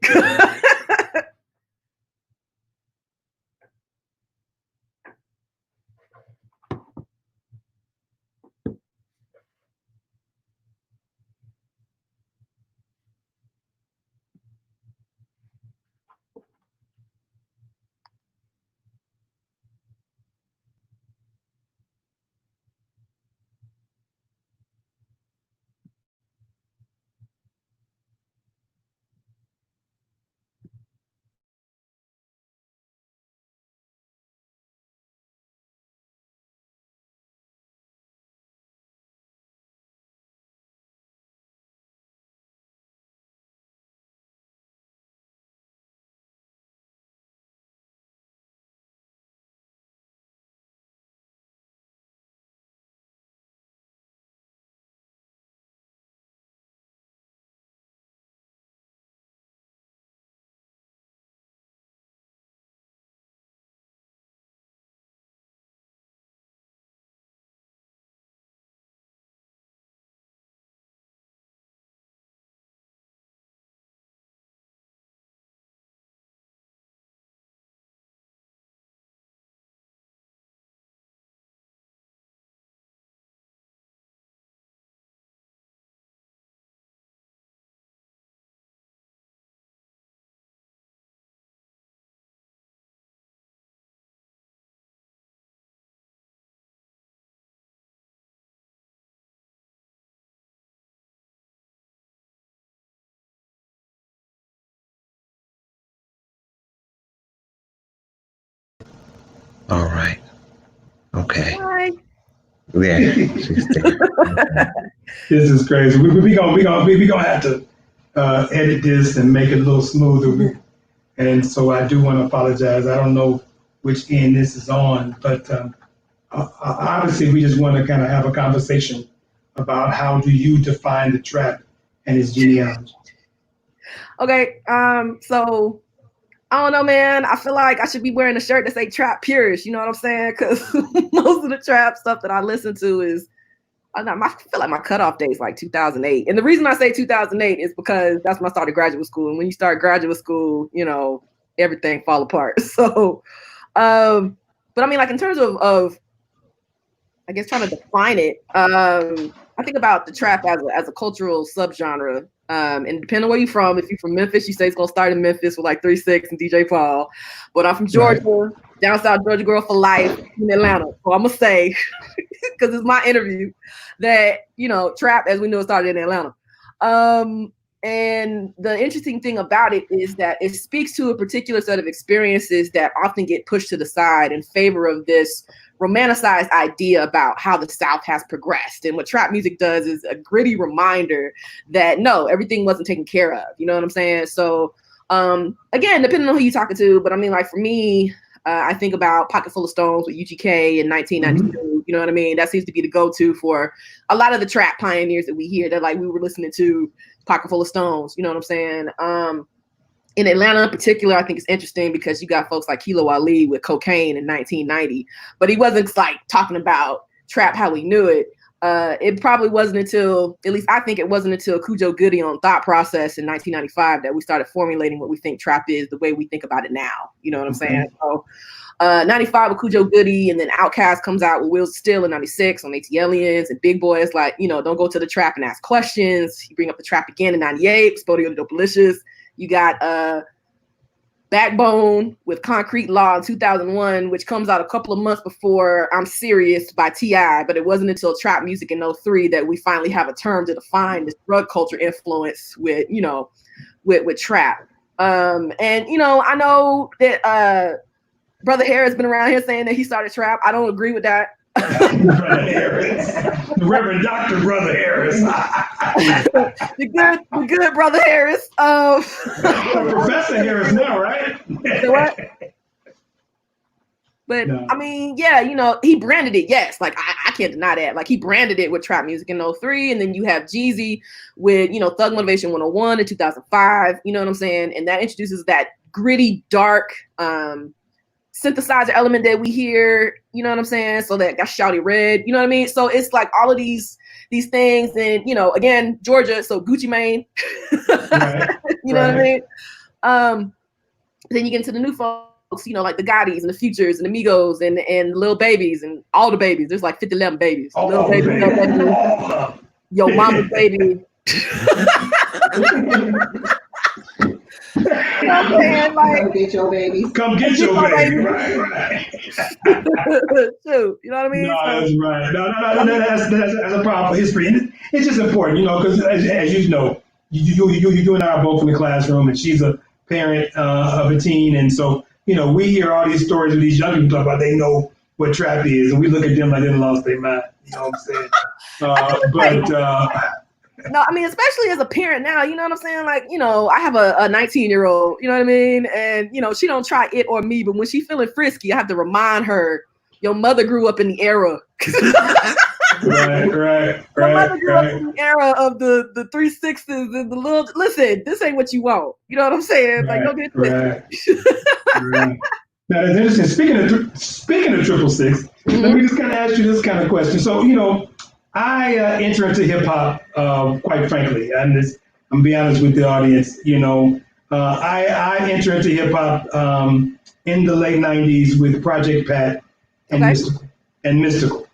All right. Okay. Hi. Yeah. She's there. This is crazy. We gonna have to edit this and make it a little smoother. And so I do want to apologize. I don't know which end this is on, but obviously we just want to kind of have a conversation about how do you define the trap and its genealogy. Okay, so I don't know, man. I feel like I should be wearing a shirt that say trap purists. You know what I'm saying? Because most of the trap stuff that I listen to is, I feel like my cutoff date is like 2008. And the reason I say 2008 is because that's when I started graduate school. And when you start graduate school, you know, everything fall apart. So, but I mean, like in terms of I guess trying to define it, I think about the trap as a cultural subgenre. And depending on where you're from, if you're from Memphis, you say it's gonna start in Memphis with like 3 6 and DJ Paul. But I'm from Georgia, right. Down south Georgia girl for life in Atlanta. So I'm gonna say, because it's my interview, that you know, trap as we know it started in Atlanta. And the interesting thing about it is that it speaks to a particular set of experiences that often get pushed to the side in favor of this romanticized idea about how the South has progressed. And what trap music does is a gritty reminder that no, everything wasn't taken care of. You know what I'm saying? So again, depending on who you're talking to, but I mean, like for me, I think about Pocket Full of Stones with UGK in 1992. Mm-hmm. You know what I mean? That seems to be the go-to for a lot of the trap pioneers that we hear. That like we were listening to Pocket Full of Stones. You know what I'm saying? In Atlanta in particular, I think it's interesting because you got folks like Kilo Ali with Cocaine in 1990, but he wasn't like talking about trap how we knew it. It probably wasn't until, at least I think it wasn't until Cujo Goody on Thought Process in 1995 that we started formulating what we think trap is the way we think about it now. You know what I'm saying? So 95 with Cujo Goody, and then Outkast comes out with Wheels of Steel in 96 on ATLiens, and Big Boy is like, you know, don't go to the trap and ask questions. He bring up the trap again in 98, Spodio the Dopalicious. You got Backbone with Concrete Law in 2001, which comes out a couple of months before I'm Serious by T.I., but it wasn't until Trap Music in 03 that we finally have a term to define this drug culture influence with, you know, with trap. And, you know, I know that Brother Harris has been around here saying that he started trap. I don't agree with that. Brother Harris. The Reverend Dr. Brother Harris. the good Brother Harris. Professor Harris now, right? So what? But no. I mean, yeah, you know, he branded it. Yes, like I can't deny that. Like he branded it with trap music in 03, and then you have Jeezy with, you know, Thug Motivation 101 in 2005. You know what I'm saying? And that introduces that gritty, dark synthesizer element that we hear, you know what I'm saying? So that got shouty red, you know what I mean? So it's like all of these things, and you know, again, Georgia, so Gucci Mane, Right. you know what I mean? Then you get into the new folks, you know, like the Gottis and the Futures and the Migos and Lil Babies and all the babies. There's like 50, 11 babies. Lil Baby, Yo Mama's Baby. You know what I'm saying? Like, Come get your babies. Come get your baby. Right. Shoot, you know what I mean? No, that's right. No, that's a powerful history. And it's just important, you know, because as you know, you and I are both in the classroom, and she's a parent of a teen. And so, you know, we hear all these stories of these young people talk about they know what trap is, and we look at them like they lost their mind. You know what I'm saying? No, I mean, especially as a parent now, you know what I'm saying? Like, you know, I have a 19-year-old, you know what I mean? And, you know, she don't try it or me, but when she's feeling frisky, I have to remind her, your mother grew up in the era. Right. Your mother grew up in the era of the 360s and the little, listen, this ain't what you want. You know what I'm saying? Like, go get this. Right. Now, that's interesting. Speaking of 666, let me just kind of ask you this kind of question. So, you know, I enter into hip hop, quite frankly, and I'm be honest with the audience. You know, I enter into hip hop in the late '90s with Project Pat and Mystical.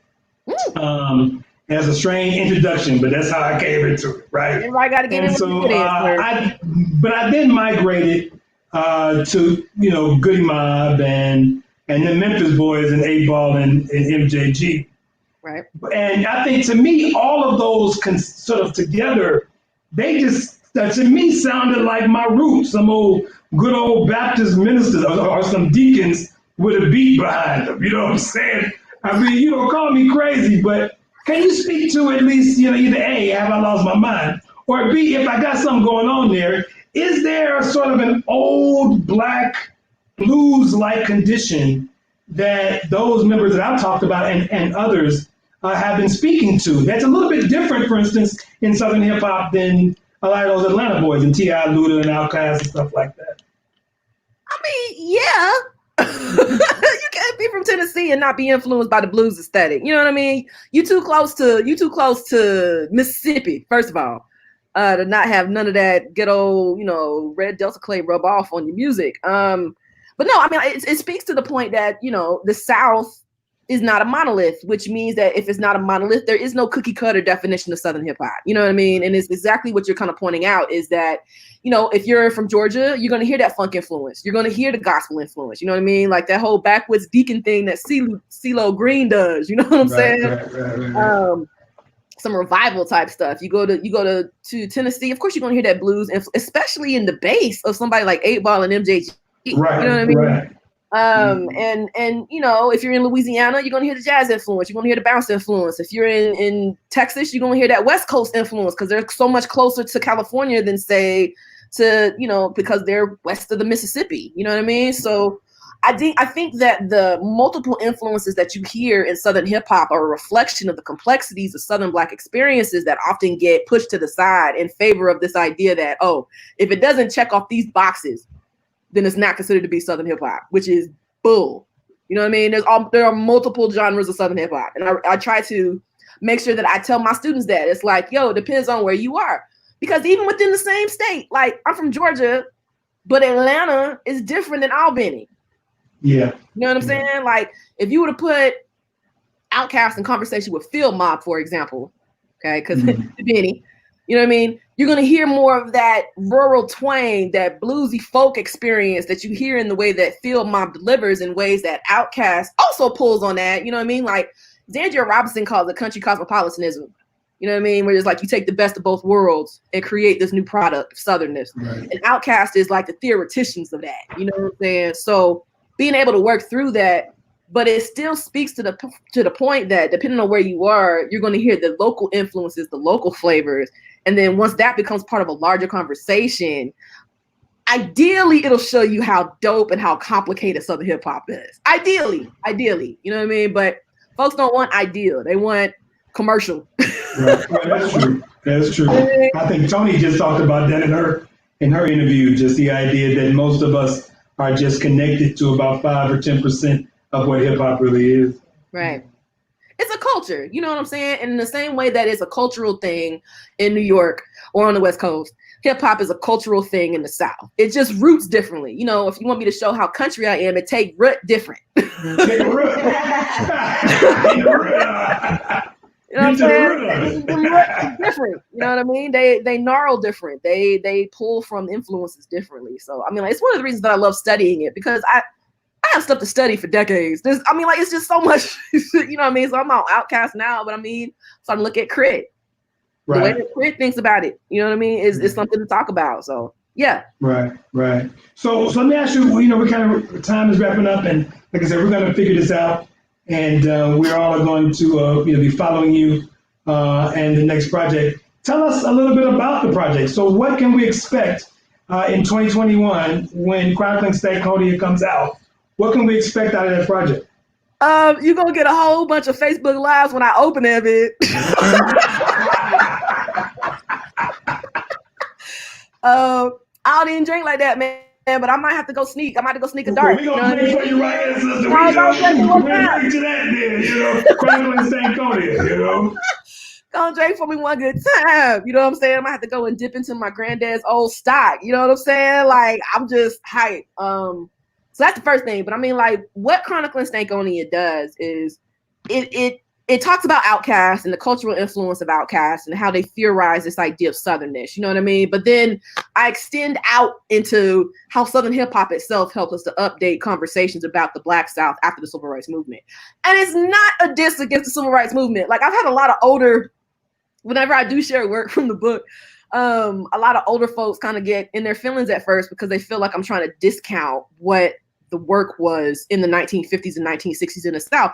As a strange introduction, but that's how I came into it, right? Everybody got to get in. So, I then migrated to, you know, Goody Mob and the Memphis Boys and 8 Ball and MJG. Right. And I think, to me, all of those sort of together, they just, to me, sounded like my roots, some good old Baptist ministers or some deacons with a beat behind them. You know what I'm saying? I mean, you don't call me crazy, but can you speak to at least, you know, either A, have I lost my mind? Or B, if I got something going on there, is there a sort of an old black blues-like condition that those members that I've talked about and others have been speaking to? That's a little bit different, for instance, in Southern hip hop than a lot of those Atlanta boys and T.I., Luda, and Outkast and stuff like that. I mean, yeah. You can't be from Tennessee and not be influenced by the blues aesthetic. You know what I mean? You too close to Mississippi, first of all, to not have none of that good old, you know, red Delta Clay rub off on your music. But no, I mean, it speaks to the point that, you know, the South is not a monolith, which means that if it's not a monolith, there is no cookie cutter definition of Southern hip hop. You know what I mean? And it's exactly what you're kind of pointing out is that, you know, if you're from Georgia, you're going to hear that funk influence. You're going to hear the gospel influence. You know what I mean? Like that whole backwoods deacon thing that CeeLo Green does. You know what I'm saying? Right. Some revival type stuff. You go to Tennessee, of course you're going to hear that blues, especially in the bass of somebody like 8 Ball and MJG. Right. You know what I mean? Right. And you know, if you're in Louisiana, you're gonna hear the jazz influence, you're gonna hear the bounce influence. If you're in Texas, you're gonna hear that West Coast influence because they're so much closer to California than say to, you know, because they're west of the Mississippi. You know what I mean? So I think that the multiple influences that you hear in Southern hip hop are a reflection of the complexities of Southern Black experiences that often get pushed to the side in favor of this idea that, oh, if it doesn't check off these boxes, then it's not considered to be Southern hip hop, which is bull. You know what I mean? There are multiple genres of Southern hip hop. And I try to make sure that I tell my students that. It's like, yo, it depends on where you are. Because even within the same state, like I'm from Georgia, but Atlanta is different than Albany. Yeah. You know what I'm saying? Like if you were to put Outkast in conversation with Field Mob, for example, okay, because Benny, you know what I mean? You're going to hear more of that rural twang, that bluesy folk experience that you hear in the way that Field Mob delivers in ways that Outkast also pulls on that. You know what I mean? Like D'Angelo Robinson calls it country cosmopolitanism. You know what I mean? Where it's like you take the best of both worlds and create this new product of Southernness. Right. And Outkast is like the theoreticians of that. You know what I'm saying? So being able to work through that, but it still speaks to the point that depending on where you are, you're going to hear the local influences, the local flavors. And then once that becomes part of a larger conversation, ideally, it'll show you how dope and how complicated Southern hip hop is. Ideally, you know what I mean? But folks don't want ideal. They want commercial. Right. That's true. I think Toni just talked about that in her interview, just the idea that most of us are just connected to about 5 or 10% of what hip hop really is. Right. It's a culture, you know what I'm saying? And in the same way that it's a cultural thing in New York or on the West Coast, hip hop is a cultural thing in the South. It just roots differently. You know, if you want me to show how country I am, it take root different. Take root. You know what I'm saying? Different. You know what I mean? They gnarl different. They pull from influences differently. So I mean, like, it's one of the reasons that I love studying it, because I have stuff to study for decades. It's just so much, you know what I mean? So I'm on Outcast now, but I mean, starting to look at Crit. Right. The way that Crit thinks about it, you know what I mean, is something to talk about. So yeah. Right. So let me ask you, you know, time is wrapping up, and like I said, we're going to figure this out, and we're all going to be following you and the next project. Tell us a little bit about the project. So what can we expect in 2021 when Chronicling Stankonia comes out? What can we expect out of that project? You're going to get a whole bunch of Facebook Lives when I open that bit. I don't even drink like that, man, but I might have to go sneak. I might have to go sneak a dart. We're going to drink for you right here, sister. We're going to drink to that then, you know, Chronicling Stankonia, you know. Gonna drink for me one good time. You know what I'm saying? I might have to go and dip into my granddad's old stock. You know what I'm saying? Like, I'm just hyped. So that's the first thing. But I mean, like, what Chronicling Stankonia does is it talks about Outkast and the cultural influence of Outkast and how they theorize this idea of Southernness. You know what I mean? But then I extend out into how Southern hip hop itself helps us to update conversations about the Black South after the Civil Rights Movement. And it's not a diss against the Civil Rights Movement. Like, I've had a lot of older, whenever I do share work from the book, a lot of older folks kind of get in their feelings at first because they feel like I'm trying to discount what the work was in the 1950s and 1960s in the South.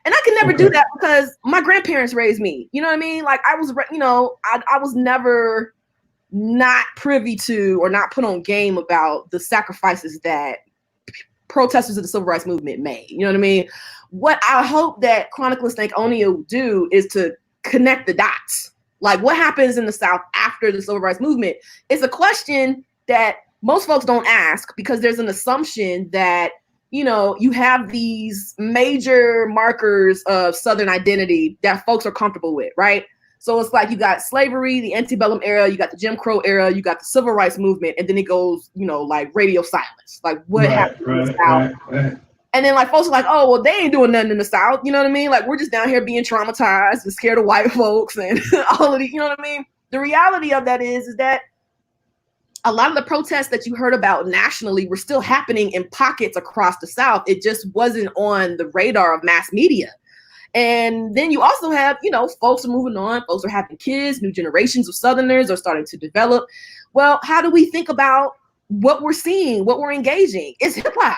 And I can never do that because my grandparents raised me. You know what I mean? Like, I was, you know, I was never not privy to or not put on game about the sacrifices that protesters of the Civil Rights Movement made. You know what I mean? What I hope that Chronicling Stankonia will do is to connect the dots. Like, what happens in the South after the Civil Rights Movement? It's a question that most folks don't ask because there's an assumption that, you know, you have these major markers of Southern identity that folks are comfortable with, right? So it's like you got slavery, the antebellum era, you got the Jim Crow era, you got the Civil Rights Movement, and then it goes, you know, like radio silence. Like, what happened in the South? Right. And then, like, folks are like, oh, well, they ain't doing nothing in the South. You know what I mean? Like, we're just down here being traumatized and scared of white folks and all of these, you know what I mean? The reality of that is that a lot of the protests that you heard about nationally were still happening in pockets across the South. It just wasn't on the radar of mass media. And then you also have, you know, folks are moving on, folks are having kids, new generations of Southerners are starting to develop. Well, how do we think about what we're seeing, what we're engaging? It's hip hop.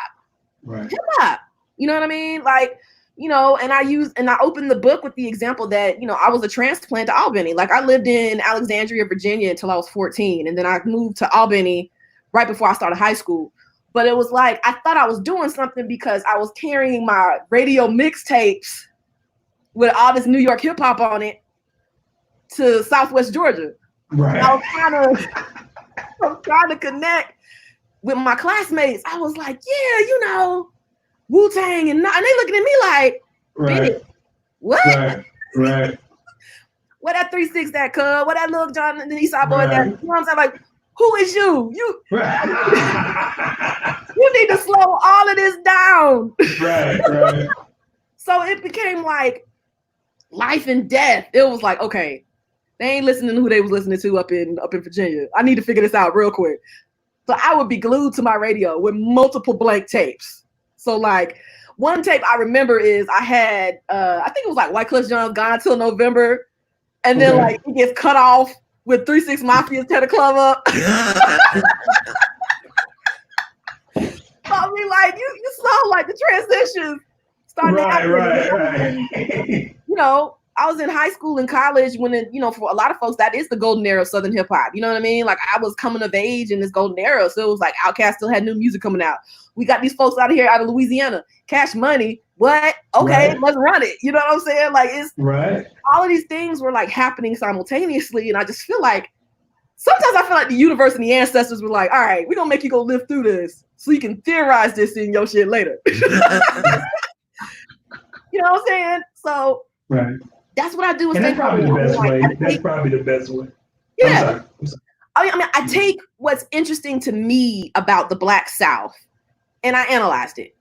Right. Hip hop. You know what I mean? Like, you know, and I opened the book with the example that, you know, I was a transplant to Albany. Like, I lived in Alexandria, Virginia until I was 14. And then I moved to Albany right before I started high school. But it was like, I thought I was doing something because I was carrying my radio mixtapes with all this New York hip hop on it to Southwest Georgia. Right. I was trying to connect with my classmates. I was like, yeah, you know, Wu-Tang and they looking at me like, right. What? Right. What that 3-6 that cuz? What that Lil Jon and the Eastside Boy that? You know what I'm saying? Like, who is you? You need to slow all of this down. Right. So it became like life and death. It was like, okay, they ain't listening to who they was listening to up in Virginia. I need to figure this out real quick. So I would be glued to my radio with multiple blank tapes. So, like, one tape I remember is I had, I think it was like Wyclef Jean's Gone Till November. And then, like, it gets cut off with 3-6 Mafia's Tear the Club Up. I mean, like, you saw, like, the transitions starting to happen. Right. You know, I was in high school and college when, you know, for a lot of folks, that is the golden era of Southern hip hop. You know what I mean? Like, I was coming of age in this golden era. So it was like Outkast still had new music coming out. We got these folks out of here, out of Louisiana. Cash Money. What? Okay, let's run it. You know what I'm saying? Like, it's all of these things were like happening simultaneously. And I just feel like sometimes I feel like the universe and the ancestors were like, all right, we're gonna make you go live through this so you can theorize this in your shit later. You know what I'm saying? So right. That's what I do. And that's probably the best way. That's probably the best way. Yeah. I'm sorry. I mean, I take what's interesting to me about the Black South and I analyzed it.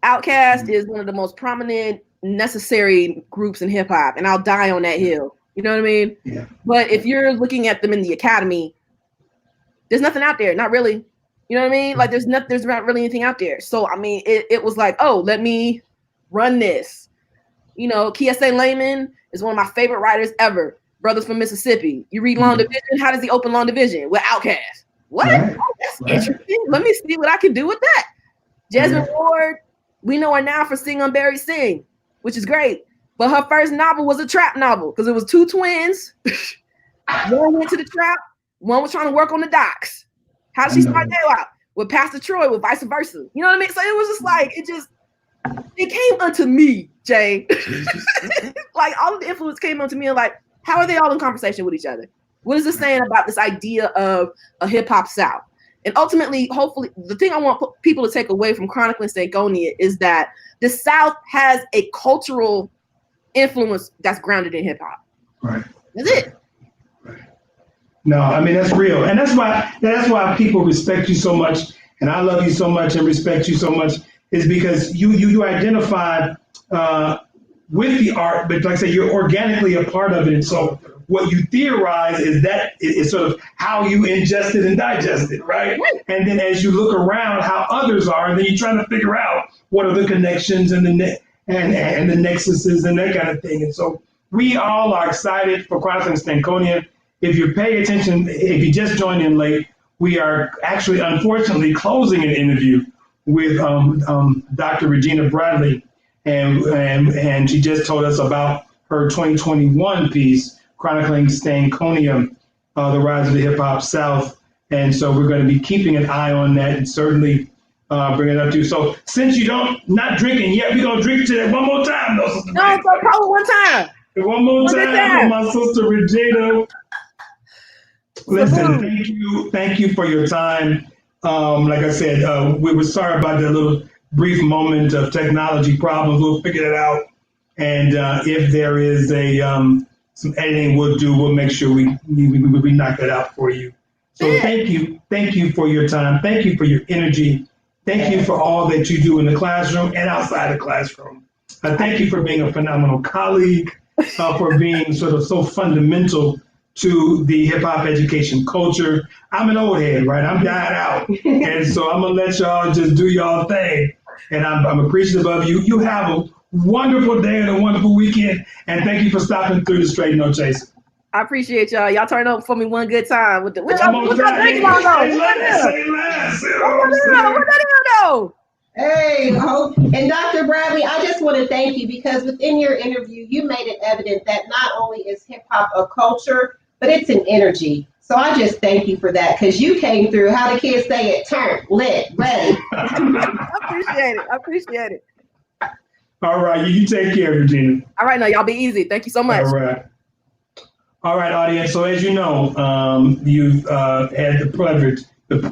Outkast is one of the most prominent, necessary groups in hip hop, and I'll die on that hill. You know what I mean? Yeah. But if you're looking at them in the academy, there's nothing out there. Not really. You know what I mean? Like there's not really anything out there. So I mean, it was like, oh, let me run this. You know, Kiese Layman is one of my favorite writers ever. Brothers from Mississippi. You read Long Division. How does he open Long Division? With Outkast. What? Right. Oh, that's interesting. Let me see what I can do with that. Jasmine Ward, we know her now for Sing Unburied Sing, which is great. But her first novel was a trap novel because it was two twins. One went to the trap. One was trying to work on the docks. How did she start that out? With Pastor Troy, with vice versa. You know what I mean? So it was just like, it came unto me, Jay. Like all of the influence came unto me and like, how are they all in conversation with each other? What is this saying about this idea of a hip hop South? And ultimately, hopefully, the thing I want people to take away from Chronicling Stankonia is that the South has a cultural influence that's grounded in hip hop. Right. That's it. Right. No, I mean that's real, and that's why people respect you so much, and I love you so much and respect you so much, is because you identify with the art, but like I say, you're organically a part of it. And so what you theorize is sort of how you ingest it and digest it, right? And then as you look around how others are, and then you're trying to figure out what are the connections and the nexuses and that kind of thing. And so we all are excited for Chronicling Stankonia. If you pay attention, if you just joined in late, we are actually, unfortunately, closing an interview with Dr. Regina Bradley. And she just told us about her 2021 piece, Chronicling Stankonia, The Rise of the Hip Hop South. And so we're going to be keeping an eye on that and certainly bring it up to you. So since you not drinking yet, we're going to drink to that one more time. No, so probably one time. One more time for my sister Regina. Listen, thank you for your time. Like I said, we were sorry about that little brief moment of technology problems. We'll figure it out. And if there is some editing we'll make sure we knock that out for you. So thank you for your time. Thank you for your energy. Thank you for all that you do in the classroom and outside the classroom. Thank you for being a phenomenal colleague, for being sort of so fundamental to the hip hop education culture. I'm an old head, right? I'm dying out. And so I'm gonna let y'all just do y'all thing. And I'm appreciative of you. You have a wonderful day and a wonderful weekend. And thank you for stopping through the Straight No Chaser. I appreciate y'all. Y'all turn up for me one good time. What y'all drinking on though? Hey, Hope. And Dr. Bradley, I just want to thank you because within your interview, you made it evident that not only is hip hop a culture, but it's an energy. So I just thank you for that because you came through. How the kids say it, turn, lit, ready. I appreciate it. All right, you take care, Regina. All right, now y'all be easy. Thank you so much. All right, audience. So as you know, you've had the pleasure and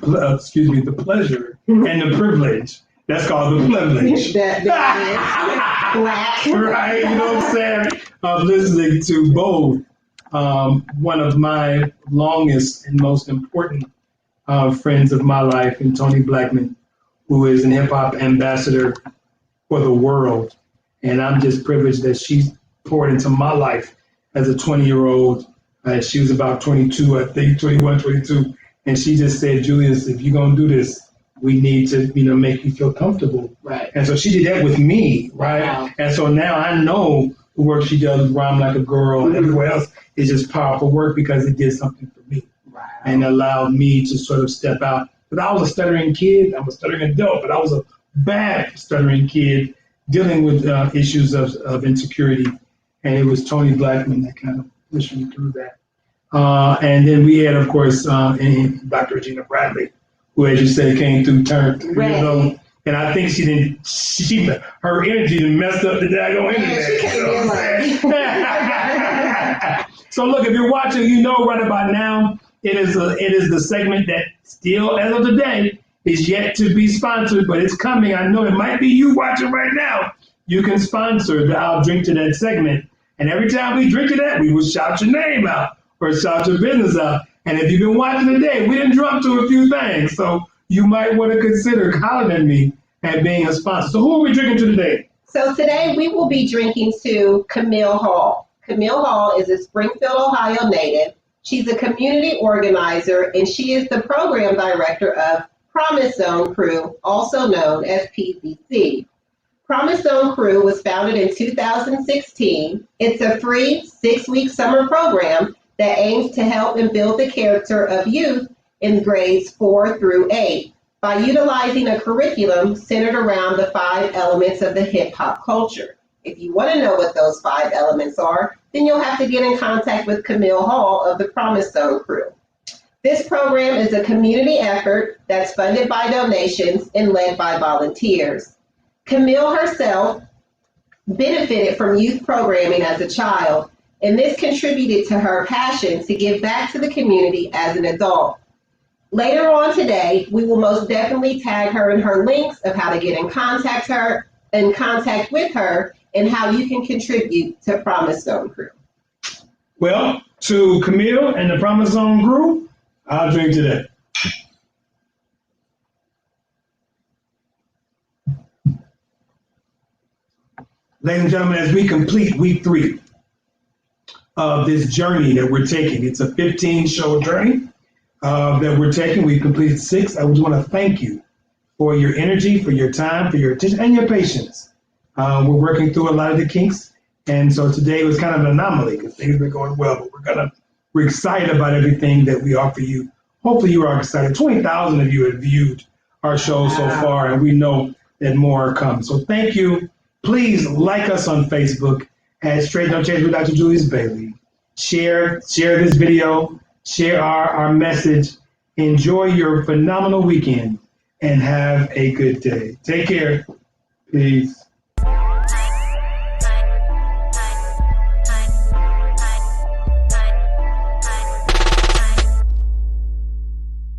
the privilege. That's called the privilege. that right, you know what I'm saying? Of listening to both one of my longest and most important friends of my life, and Toni Blackman, who is an hip hop ambassador for the world. And I'm just privileged that she's poured into my life as a 20-year-old. She was about 22, I think, 21, 22. And she just said, Julius, if you're going to do this, we need to, make you feel comfortable. Right. And so she did that with me, right? Wow. And so now I know the work she does with Rhyme Like a Girl and everywhere else is just powerful work because it did something for me. Wow. And allowed me to sort of step out. But I was a stuttering kid. I'm a stuttering adult, but I was a bad stuttering kid dealing with issues of insecurity. And it was Toni Blackman that kind of pushed me through that. And then we had, of course, Dr. Regina Bradley, who, as you said, came through turned 3 years old. And I think her energy messed up the daggone internet. So look, if you're watching, you know right about now, it is the segment that still, as of today, is yet to be sponsored, but it's coming. I know it might be you watching right now. You can sponsor the I'll Drink to That segment. And every time we drink to that, we will shout your name out or shout your business out. And if you've been watching today, we didn't drop to a few things. So you might want to consider calling at me and being a sponsor. So who are we drinking to today? So today we will be drinking to Camille Hall. Camille Hall is a Springfield, Ohio native. She's a community organizer, and she is the program director of Promise Zone Crew, also known as PZC. Promise Zone Crew was founded in 2016. It's a free 6-week summer program that aims to help and build the character of youth in grades 4 through 8 by utilizing a curriculum centered around the 5 elements of the hip hop culture. If you want to know what those 5 elements are, then you'll have to get in contact with Camille Hall of the Promise Zone Crew. This program is a community effort that's funded by donations and led by volunteers. Camille herself benefited from youth programming as a child, and this contributed to her passion to give back to the community as an adult. Later on today, we will most definitely tag her in her links of how to get in contact with her and how you can contribute to Promise Zone Crew. Well, to Camille and the Promise Zone Crew, I'll drink to that. Ladies and gentlemen, as we complete week 3 of this journey that we're taking, it's a 15-show journey that we're taking. We've completed 6. I just want to thank you for your energy, for your time, for your attention, and your patience. We're working through a lot of the kinks, and so today was kind of an anomaly because things were going well, but we're excited about everything that we offer you. Hopefully you are excited. 20,000 of you have viewed our show so far, and we know that more are coming. So thank you. Please like us on Facebook at Straight No Change with Dr. Julius Bailey. Share this video, share our message. Enjoy your phenomenal weekend and have a good day. Take care. Peace.